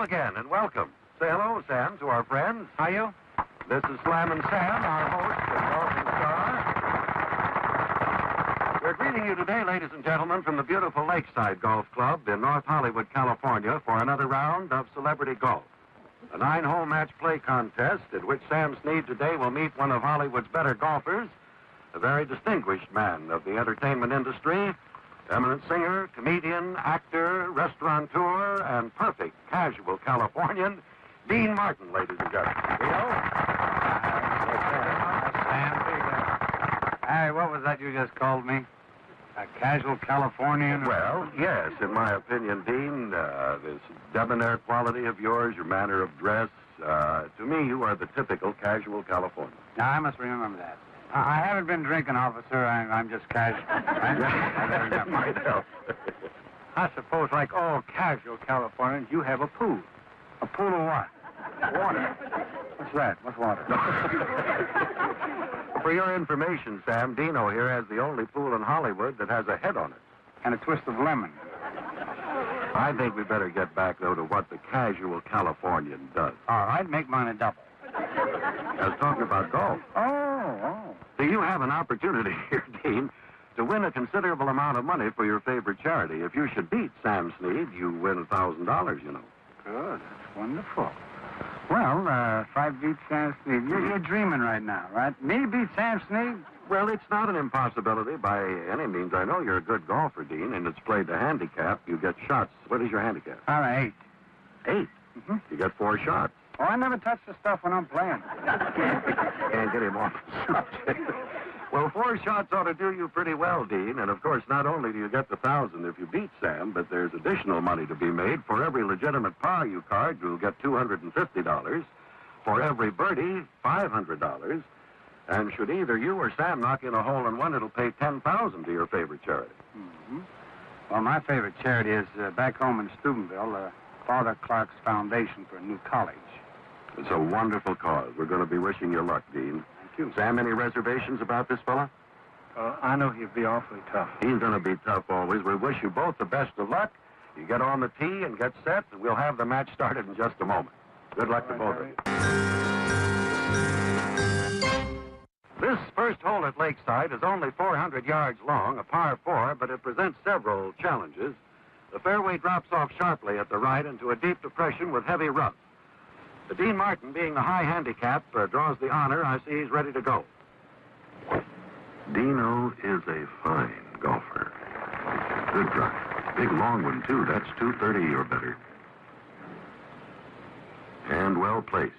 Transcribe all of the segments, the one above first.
again, and welcome. Say hello, Sam, to our friends. Are you? This is Slam and Sam, our host and golfing star. We're greeting you today, ladies and gentlemen, from the beautiful Lakeside Golf Club in North Hollywood, California, for another round of Celebrity Golf. A 9-hole match play contest in which Sam Snead today will meet one of Hollywood's better golfers, a very distinguished man of the entertainment industry, eminent singer, comedian, actor, restaurateur, and perfect casual Californian, Dean Martin, ladies and gentlemen. Hey, what was that you just called me? A casual Californian? Well, yes, in my opinion, Dean, this debonair quality of yours, your manner of dress, to me, you are the typical casual Californian. Now, I must remember that. I haven't been drinking, officer. I'm just casual. I suppose, like all casual Californians, you have a pool. A pool of what? Water. What's that? What's water? For your information, Sam, Dino here has the only pool in Hollywood that has a head on it. And a twist of lemon. I think we better get back, though, to what the casual Californian does. All right, make mine a double. I was talking about golf. Oh. Do you have an opportunity here, Dean, to win a considerable amount of money for your favorite charity? If you should beat Sam Snead, you win $1,000, you know. Good. That's wonderful. Well, if I beat Sam Snead, you're dreaming right now, right? Me beat Sam Snead? Well, it's not an impossibility by any means. I know you're a good golfer, Dean, and it's played to handicap. You get shots. What is your handicap? All right, 8. 8? Mm-hmm. You get 4 shots. Oh, I never touch the stuff when I'm playing. Can't get him off the subject. Well, 4 shots ought to do you pretty well, Dean. And, of course, not only do you get the 1,000 if you beat Sam, but there's additional money to be made. For every legitimate par you card, you'll get $250. For every birdie, $500. And should either you or Sam knock in a hole-in-one, it'll pay $10,000 to your favorite charity. Mm-hmm. Well, my favorite charity is back home in Steubenville, Father Clark's Foundation for a New College. It's a wonderful cause. We're going to be wishing you luck, Dean. Thank you. Sam, any reservations about this fella? I know he'll be awfully tough. He's going to be tough always. We wish you both the best of luck. You get on the tee and get set, and we'll have the match started in just a moment. Good luck to both of you. This first hole at Lakeside is only 400 yards long, a par 4, but it presents several challenges. The fairway drops off sharply at the right into a deep depression with heavy rough. Dean Martin, being the high handicap, draws the honor. I see he's ready to go. Dino is a fine golfer. Good drive. Big long one, too. That's 230 or better. And well placed.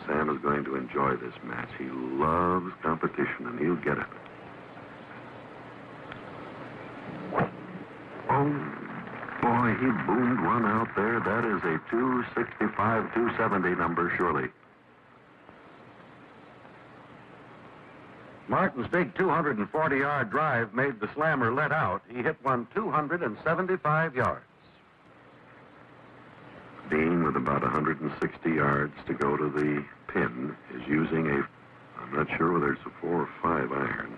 Sam is going to enjoy this match. He loves competition, and he'll get it. Oh. Boy, he boomed one out there. That is a 265, 270 number, surely. Martin's big 240-yard drive made the slammer let out. He hit one 275 yards. Dean, with about 160 yards to go to the pin, is using I'm not sure whether it's a 4 or 5 iron.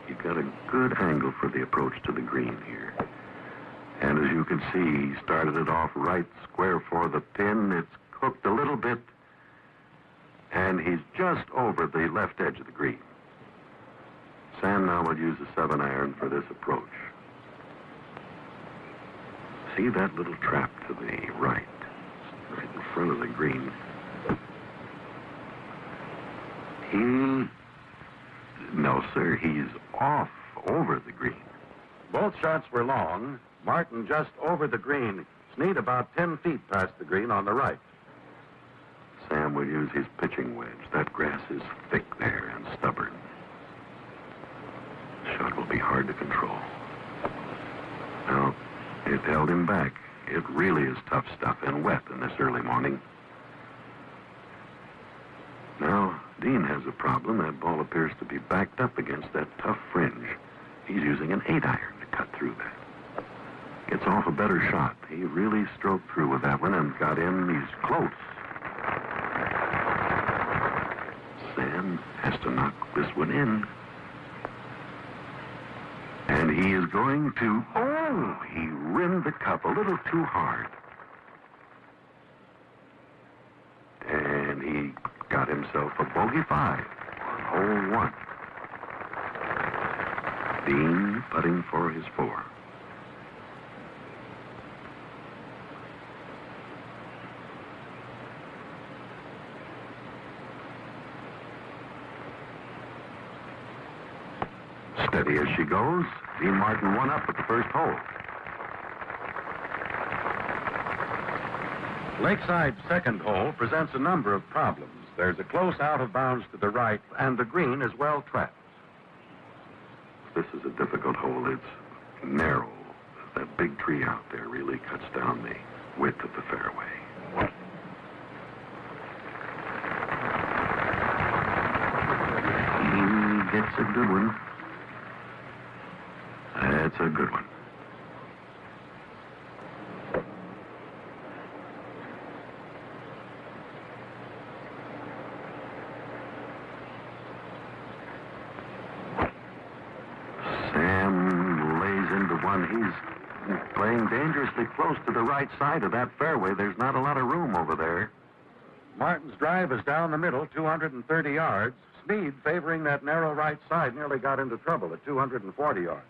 He's got a good angle for the approach to the green here. And as you can see, he started it off right square for the pin. It's hooked a little bit, and he's just over the left edge of the green. Sam now will use a 7 iron for this approach. See that little trap to the right in front of the green. No, sir, he's off over the green. Both shots were long. Martin just over the green. Snead about 10 feet past the green on the right. Sam will use his pitching wedge. That grass is thick there and stubborn. The shot will be hard to control. Now, it held him back. It really is tough stuff and wet in this early morning. Now, Dean has a problem. That ball appears to be backed up against that tough fringe. He's using an 8 iron to cut through that. Gets off a better shot. He really stroked through with that one and got in. He's close. Sam has to knock this one in. And he is going to, he rimmed the cup a little too hard. And he got himself a bogey 5 on hole 1. Dean putting for his 4. Steady as she goes. Dean Martin 1 up at the first hole. Lakeside's second hole presents a number of problems. There's a close out of bounds to the right, and the green is well trapped. This is a difficult hole. It's narrow. That big tree out there really cuts down the width of the fairway. He gets a good one. That's a good one. Sam lays into one. He's playing dangerously close to the right side of that fairway. There's not a lot of room over there. Martin's drive is down the middle, 230 yards. Snead, favoring that narrow right side, nearly got into trouble at 240 yards.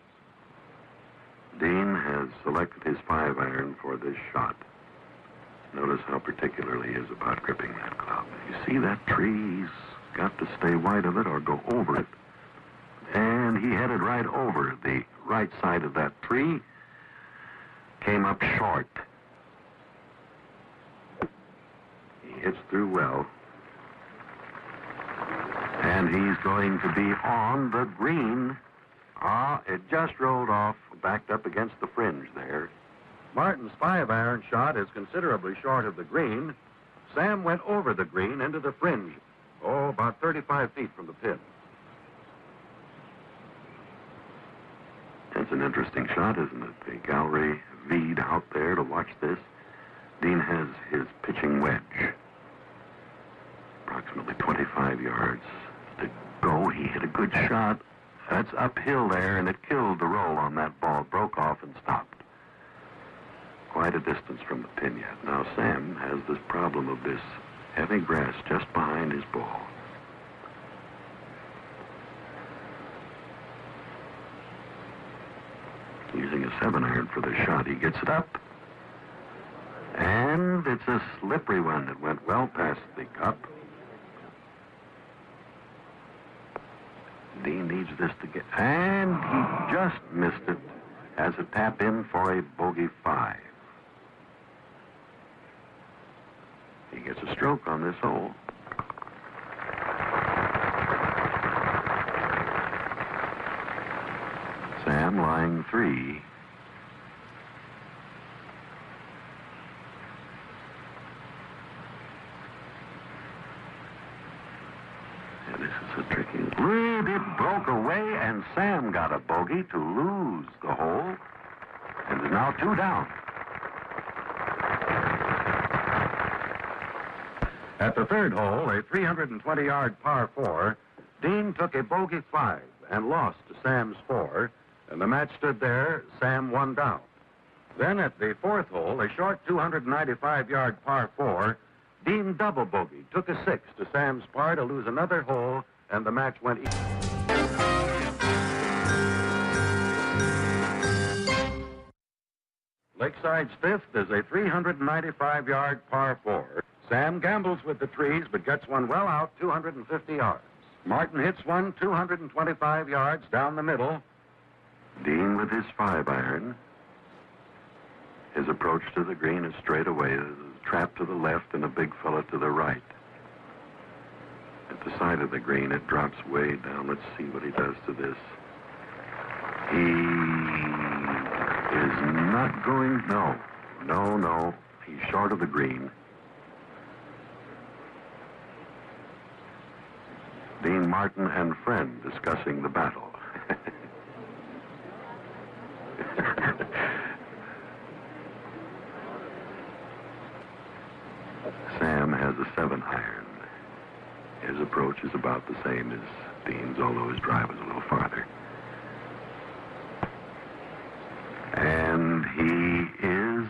Dean has selected his 5-iron for this shot. Notice how particular he is about gripping that club. You see that tree? He's got to stay wide of it or go over it. And he headed right over the right side of that tree. Came up short. He hits through well. And he's going to be on the green. It just rolled off, backed up against the fringe there. Martin's 5-iron shot is considerably short of the green. Sam went over the green into the fringe, about 35 feet from the pin. It's an interesting shot, isn't it? The gallery V'd out there to watch this. Dean has his pitching wedge. Approximately 25 yards to go. He hit a good shot. That's uphill there, and it killed the roll on that ball. Broke off and stopped. Quite a distance from the pin yet. Now Sam has this problem of this heavy grass just behind his ball. Using a 7-iron for the shot, he gets it up. And it's a slippery one that went well past the cup. Dean needs this to get... And he just missed it as a tap in for a bogey 5. He gets a stroke on this hole. Sam lying 3. And this is a tricky... It broke away, and Sam got a bogey to lose the hole. And is now 2 down. At the third hole, a 320-yard par 4, Dean took a bogey 5 and lost to Sam's 4, and the match stood there, Sam 1 down. Then at the fourth hole, a short 295-yard par 4, Dean double bogey, took a 6 to Sam's par to lose another hole, and the match went equal. Lakeside's fifth is a 395-yard par 4. Sam gambles with the trees, but gets one well out, 250 yards. Martin hits one 225 yards down the middle. Dean with his 5-iron. His approach to the green is straight away. There's a trap to the left and a big fella to the right. At the side of the green, it drops way down. Let's see what he does to this. He is not going... No. He's short of the green. Dean Martin and friend discussing the battle. Sam has a 7-iron. His approach is about the same as Dean's, although his drive is a little farther. He is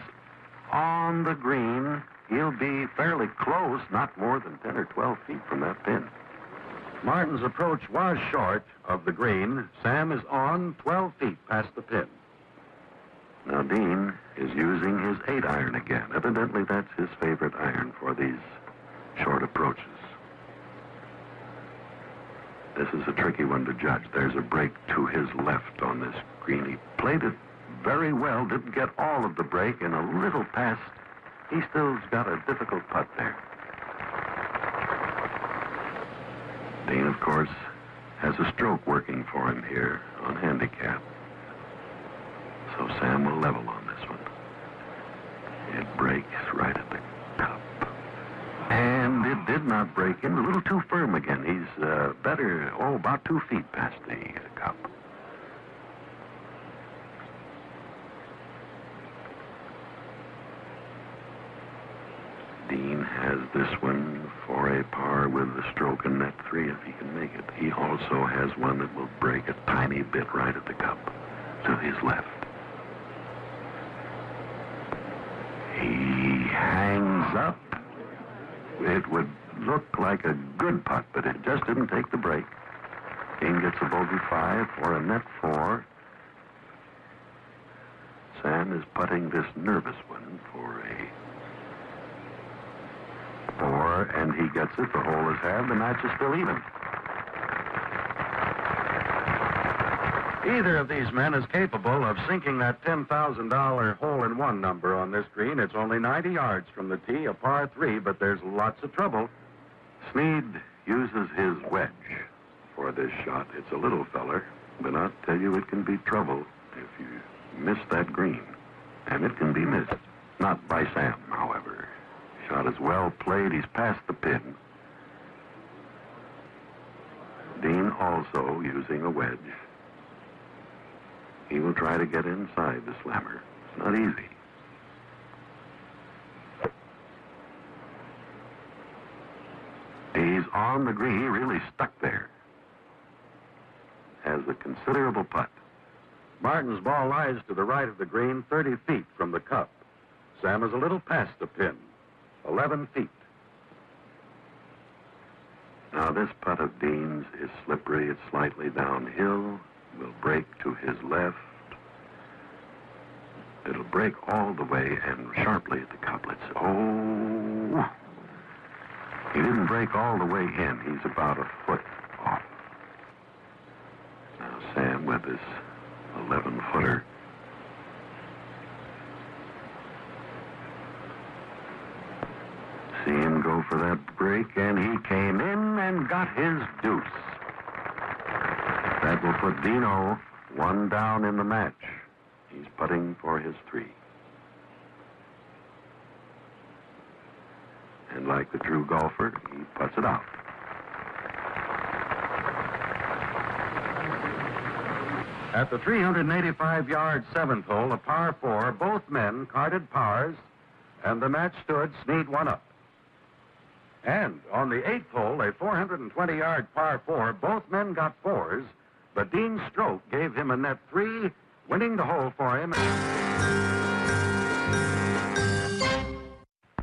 on the green. He'll be fairly close, not more than 10 or 12 feet from that pin. Martin's approach was short of the green. Sam is on 12 feet past the pin. Now Dean is using his 8-iron again. Evidently, that's his favorite iron for these short approaches. This is a tricky one to judge. There's a break to his left on this green. He played it very well, didn't get all of the break, and a little past. He still's got a difficult putt there. Dean, of course, has a stroke working for him here on handicap. So Sam will level on this one. It breaks right at the cup. And it did not break in. A little too firm again. He's better, about 2 feet past the cup. Dean has this one for a par with the stroke in net 3 if he can make it. He also has one that will break a tiny bit right at the cup to his left. He hangs up. It would look like a good putt, but it just didn't take the break. Dean gets a bogey 5 for a net 4. Sam is putting this nervous one for a 4, and he gets it. The hole is halved. The match is still even. Either of these men is capable of sinking that $10,000 hole-in-one number on this green. It's only 90 yards from the tee, a par 3, but there's lots of trouble. Snead uses his wedge for this shot. It's a little feller, but I'll tell you it can be trouble if you miss that green. And it can be missed. Not by Sam, however. Shot is well played. He's past the pin. Dean also using a wedge. He will try to get inside the slammer. It's not easy. He's on the green. He really stuck there. Has a considerable putt. Martin's ball lies to the right of the green, 30 feet from the cup. Sam is a little past the pin, 11 feet. Now, this putt of Dean's is slippery. It's slightly downhill. Will break to his left. It'll break all the way and sharply at the couplets. Oh! He didn't break all the way in. He's about a foot off. Now, Sam with his 11-footer. See him go for that break, and he came in and got his deuce. That will put Dino 1 down in the match. He's putting for his 3. And like the true golfer, he puts it out. At the 385-yard 7th hole, a par 4, both men carded pars, and the match stood Snead 1 up. And on the 8th hole, a 420-yard par 4, both men got 4s, but Dean's stroke gave him a net 3, winning the hole for him.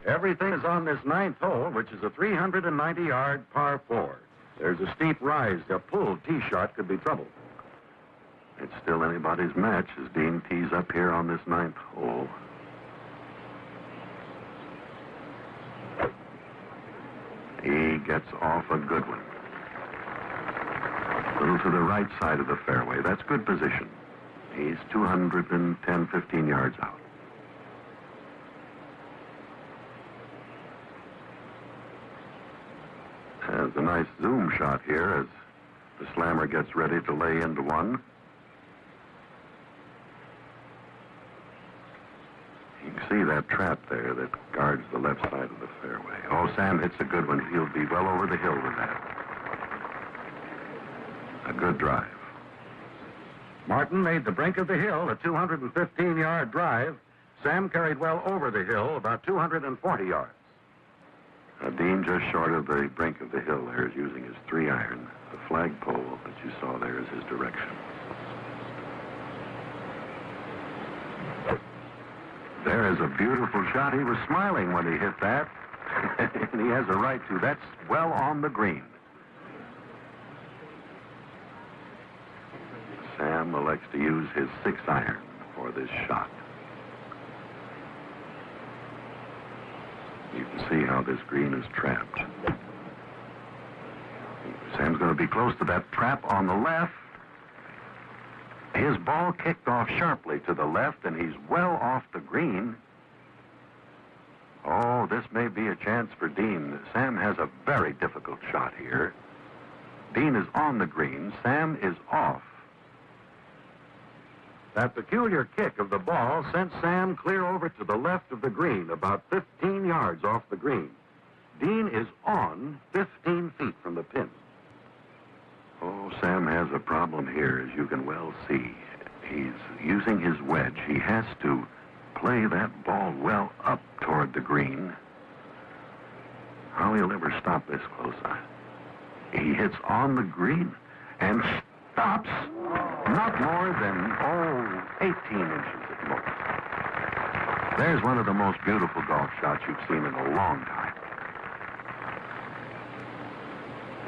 Everything is on this 9th hole, which is a 390-yard par 4. There's a steep rise. A pulled tee shot could be trouble. It's still anybody's match as Dean tees up here on this 9th hole. He gets off a good one. A little to the right side of the fairway. That's good position. He's 210, 15 yards out. Has a nice zoom shot here as the slammer gets ready to lay into one. You can see that trap there that guards the left side of the fairway. Oh, Sam hits a good one. He'll be well over the hill with that. A good drive. Martin made the brink of the hill, a 215-yard drive. Sam carried well over the hill, about 240 yards. Dean just short of the brink of the hill there is using his 3-iron. The flagpole that you saw there is his direction. There is a beautiful shot. He was smiling when he hit that. And he has a right to. That's well on the green. Sam elects to use his 6-iron for this shot. You can see how this green is trapped. Sam's going to be close to that trap on the left. His ball kicked off sharply to the left, and he's well off the green. Oh, this may be a chance for Dean. Sam has a very difficult shot here. Dean is on the green. Sam is off. That peculiar kick of the ball sent Sam clear over to the left of the green, about 15 yards off the green. Dean is on 15 feet from the pin. Oh, Sam has a problem here, as you can well see. He's using his wedge. He has to play that ball well up toward the green. How he'll ever stop this close. He hits on the green and stops not more than, 18 inches at most. There's one of the most beautiful golf shots you've seen in a long time.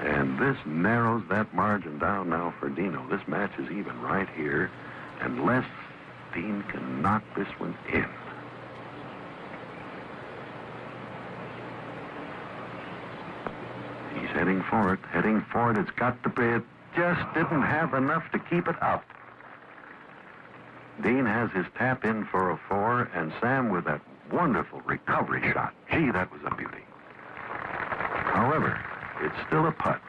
And this narrows that margin down now for Dino. This match is even right here, unless Dean can knock this one in. He's heading for it, It's got to be. It just didn't have enough to keep it up. Dean has his tap in for a 4, and Sam with that wonderful recovery shot. Gee, that was a beauty. However, it's still a putt.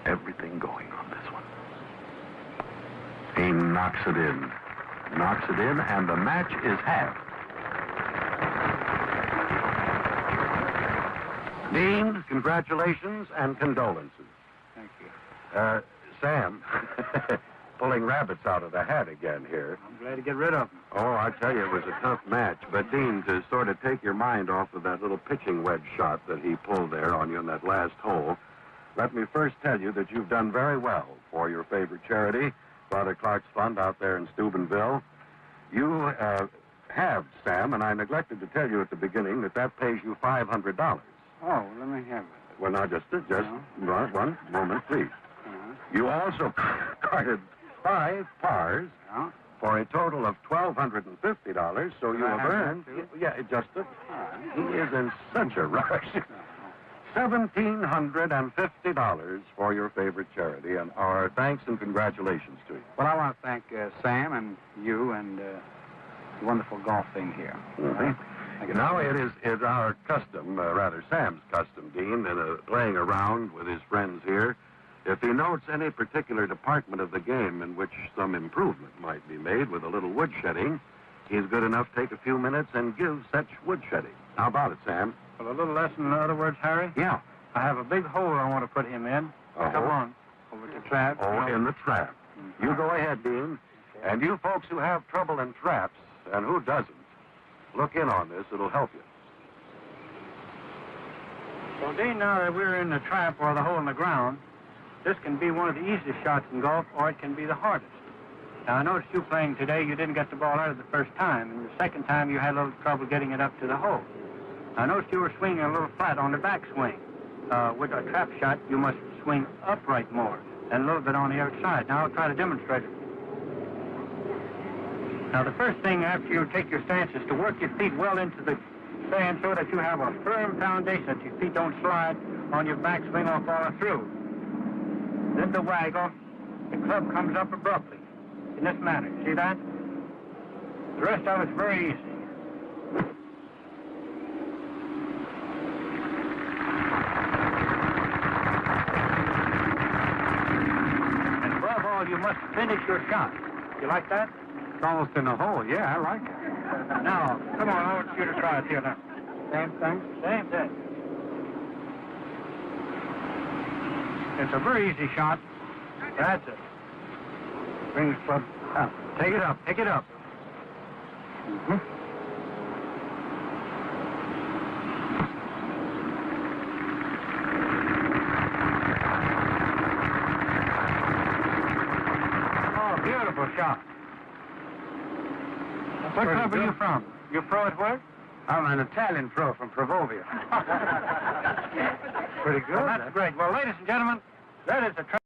Everything going on this one. He knocks it in. And the match is halved. Dean, congratulations and condolences. Thank you. Sam, pulling rabbits out of the hat again here. I'm glad to get rid of them. Oh, I tell you, it was a tough match. But, Dean, to sort of take your mind off of that little pitching wedge shot that he pulled there on you in that last hole, let me first tell you that you've done very well for your favorite charity, Father Clark's Fund out there in Steubenville. You have, Sam, and I neglected to tell you at the beginning that pays you $500. Oh, let me have it. Well, now, just one moment, please. You also carded 5 pars for a total of $1,250, so you have earned... Yeah, he is in such a rush. $1,750 for your favorite charity, and our thanks and congratulations to you. Well, I want to thank Sam and you and the wonderful golf thing here. Mm-hmm. Now it is our custom, rather Sam's custom, Dean, in playing around with his friends here. If he notes any particular department of the game in which some improvement might be made with a little woodshedding, he's good enough to take a few minutes and give such woodshedding. How about it, Sam? Well, a little lesson in other words, Harry? Yeah. I have a big hole I want to put him in. Come on, over to the trap. Oh, in the trap. Mm-hmm. You go ahead, Dean. And you folks who have trouble in traps, and who doesn't, look in on this. It'll help you. Well, Dean, now that we're in the trap or the hole in the ground, this can be one of the easiest shots in golf, or it can be the hardest. Now, I noticed you playing today, you didn't get the ball out of the first time, and the second time you had a little trouble getting it up to the hole. I noticed you were swinging a little flat on the backswing. With a trap shot, you must swing upright more, and a little bit on the other side. Now, I'll try to demonstrate it. Now, the first thing after you take your stance is to work your feet well into the sand so that you have a firm foundation, that your feet don't slide on your backswing or fall through. Then the waggle, the club comes up abruptly in this manner. See that? The rest of it's very easy. And above all, you must finish your shot. You like that? It's almost in the hole. Yeah, I like it. Now, come on, I want you to try it here now. Same thing? Same thing. It's a very easy shot. That's it. Bring the club up. Take it up. Take it up. Mm-hmm. Oh, beautiful shot. shot. What club are you from? You pro at work? I'm an Italian pro from Provovia. Pretty good. Well, that's great. Well, ladies and gentlemen, that is the